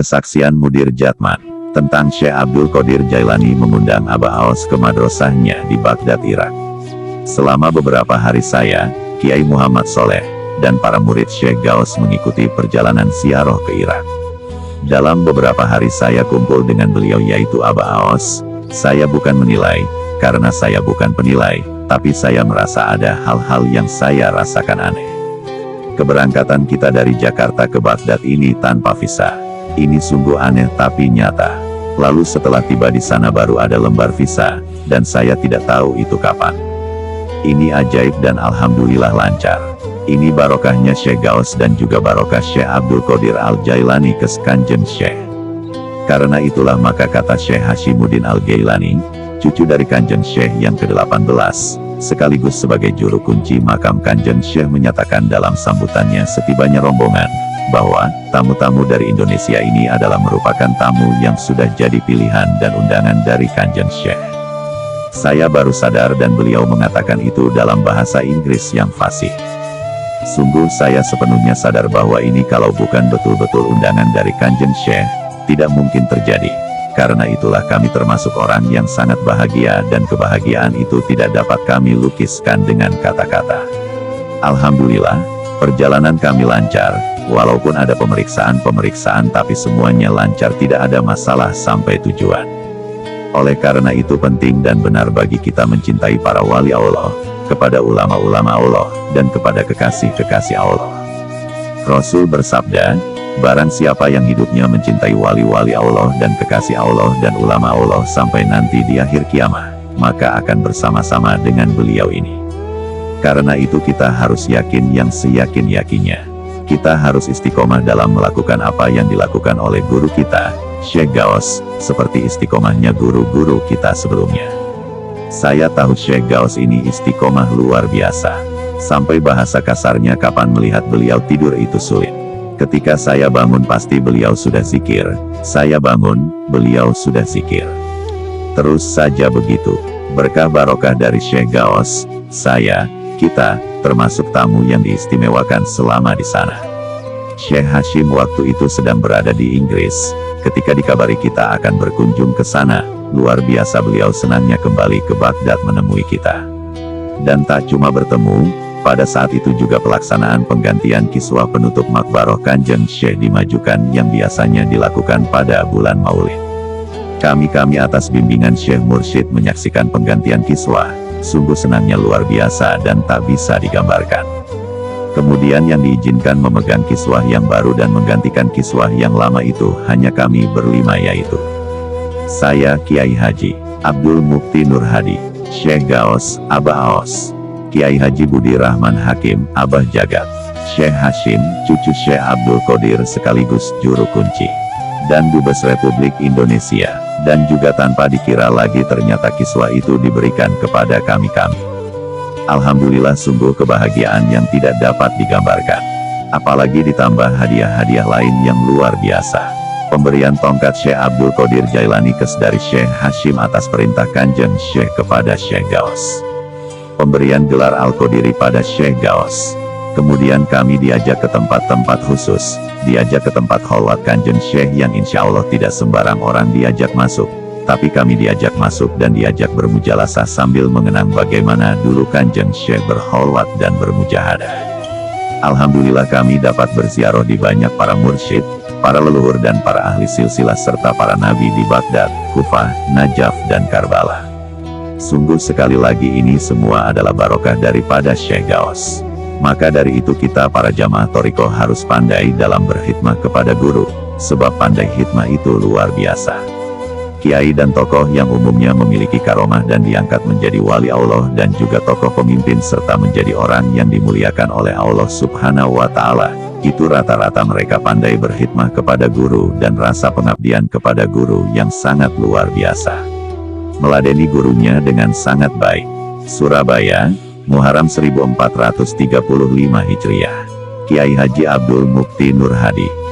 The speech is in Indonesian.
Kesaksian Mudir Jatman tentang Syekh Abdul Qadir Jailani mengundang Abah Aos ke madrasahnya di Baghdad, Irak. Selama beberapa hari saya, Kiai Muhammad Soleh, dan para murid Syekh Gaus mengikuti perjalanan ziarah ke Irak. Dalam beberapa hari saya kumpul dengan beliau yaitu Abah Aos. Saya bukan menilai, karena saya bukan penilai, tapi saya merasa ada hal-hal yang saya rasakan aneh. Keberangkatan kita dari Jakarta ke Baghdad ini tanpa visa. Ini sungguh aneh tapi nyata. Lalu setelah tiba di sana baru ada lembar visa, dan saya tidak tahu itu kapan. Ini ajaib dan alhamdulillah lancar. Ini barokahnya Syekh Gaus dan juga barokah Syekh Abdul Qadir Al-Jailani ke Kanjeng Syekh. Karena itulah maka kata Syekh Hashimuddin Al-Gailani, cucu dari Kanjeng Syekh yang ke-18, sekaligus sebagai juru kunci makam Kanjeng Syekh menyatakan dalam sambutannya setibanya rombongan, bahwa tamu-tamu dari Indonesia ini adalah merupakan tamu yang sudah jadi pilihan dan undangan dari Kanjeng Syekh. Saya baru sadar dan beliau mengatakan itu dalam bahasa Inggris yang fasih. Sungguh saya sepenuhnya sadar bahwa ini kalau bukan betul-betul undangan dari Kanjeng Syekh, tidak mungkin terjadi. Karena itulah kami termasuk orang yang sangat bahagia dan kebahagiaan itu tidak dapat kami lukiskan dengan kata-kata. Alhamdulillah, perjalanan kami lancar, walaupun ada pemeriksaan-pemeriksaan tapi semuanya lancar, tidak ada masalah sampai tujuan. Oleh karena itu penting dan benar bagi kita mencintai para wali Allah, kepada ulama-ulama Allah, dan kepada kekasih-kekasih Allah. Rasul bersabda, barang siapa yang hidupnya mencintai wali-wali Allah dan kekasih Allah dan ulama Allah sampai nanti di akhir kiamat, maka akan bersama-sama dengan beliau ini. Karena itu kita harus yakin yang seyakin-yakinnya. Kita harus istiqomah dalam melakukan apa yang dilakukan oleh guru kita, Syekh Gaus, seperti istiqomahnya guru-guru kita sebelumnya. Saya tahu Syekh Gaus ini istiqomah luar biasa. Sampai bahasa kasarnya kapan melihat beliau tidur itu sulit. Ketika saya bangun pasti beliau sudah zikir, saya bangun, beliau sudah zikir. Terus saja begitu. Berkah barokah dari Syekh Gaus, saya, kita, termasuk tamu yang diistimewakan selama di sana. Syekh Hashim waktu itu sedang berada di Inggris, ketika dikabari kita akan berkunjung ke sana, luar biasa beliau senangnya kembali ke Baghdad menemui kita. Dan tak cuma bertemu, pada saat itu juga pelaksanaan penggantian kiswah penutup makbaroh Kanjeng Syekh dimajukan yang biasanya dilakukan pada bulan Maulid. Kami atas bimbingan Syekh Mursyid menyaksikan penggantian kiswah, sungguh senangnya luar biasa dan tak bisa digambarkan. Kemudian yang diizinkan memegang kiswah yang baru dan menggantikan kiswah yang lama itu hanya kami berlima yaitu saya Kiai Haji Abdul Mukti Nur Hadi, Syekh Gaus, Abah Aos, Kiai Haji Budi Rahman Hakim, Abah Jagat, Syekh Hashim, cucu Syekh Abdul Qadir sekaligus juru kunci, dan Dubes Republik Indonesia, dan juga tanpa dikira lagi ternyata kiswah itu diberikan kepada kami. Alhamdulillah sungguh kebahagiaan yang tidak dapat digambarkan. Apalagi ditambah hadiah-hadiah lain yang luar biasa. Pemberian tongkat Syekh Abdul Qadir Jailani dari Syekh Hashim atas perintah Kanjeng Syekh kepada Syekh Gaus. Pemberian gelar Al-Qadiri pada Syekh Gaus. Kemudian kami diajak ke tempat-tempat khusus, diajak ke tempat kholwat Kanjeng Syekh yang insya Allah tidak sembarang orang diajak masuk. Tapi kami diajak masuk dan diajak bermujalasah sambil mengenang bagaimana dulu Kanjeng Syekh berkholwat dan bermujahadah. Alhamdulillah kami dapat berziarah di banyak para mursyid, para leluhur dan para ahli silsilah serta para nabi di Baghdad, Kufah, Najaf dan Karbala. Sungguh sekali lagi ini semua adalah barokah daripada Syekh Gaus. Maka dari itu kita para jamaah thariqah harus pandai dalam berkhidmah kepada guru, sebab pandai khidmah itu luar biasa. Kiai dan tokoh yang umumnya memiliki karomah dan diangkat menjadi wali Allah dan juga tokoh pemimpin serta menjadi orang yang dimuliakan oleh Allah Subhanahu wa Ta'ala, itu rata-rata mereka pandai berkhidmah kepada guru dan rasa pengabdian kepada guru yang sangat luar biasa. Meladeni gurunya dengan sangat baik. Surabaya, Muharram 1435 Hijriah. Kiai Haji Abdul Mukti Nur Hadi.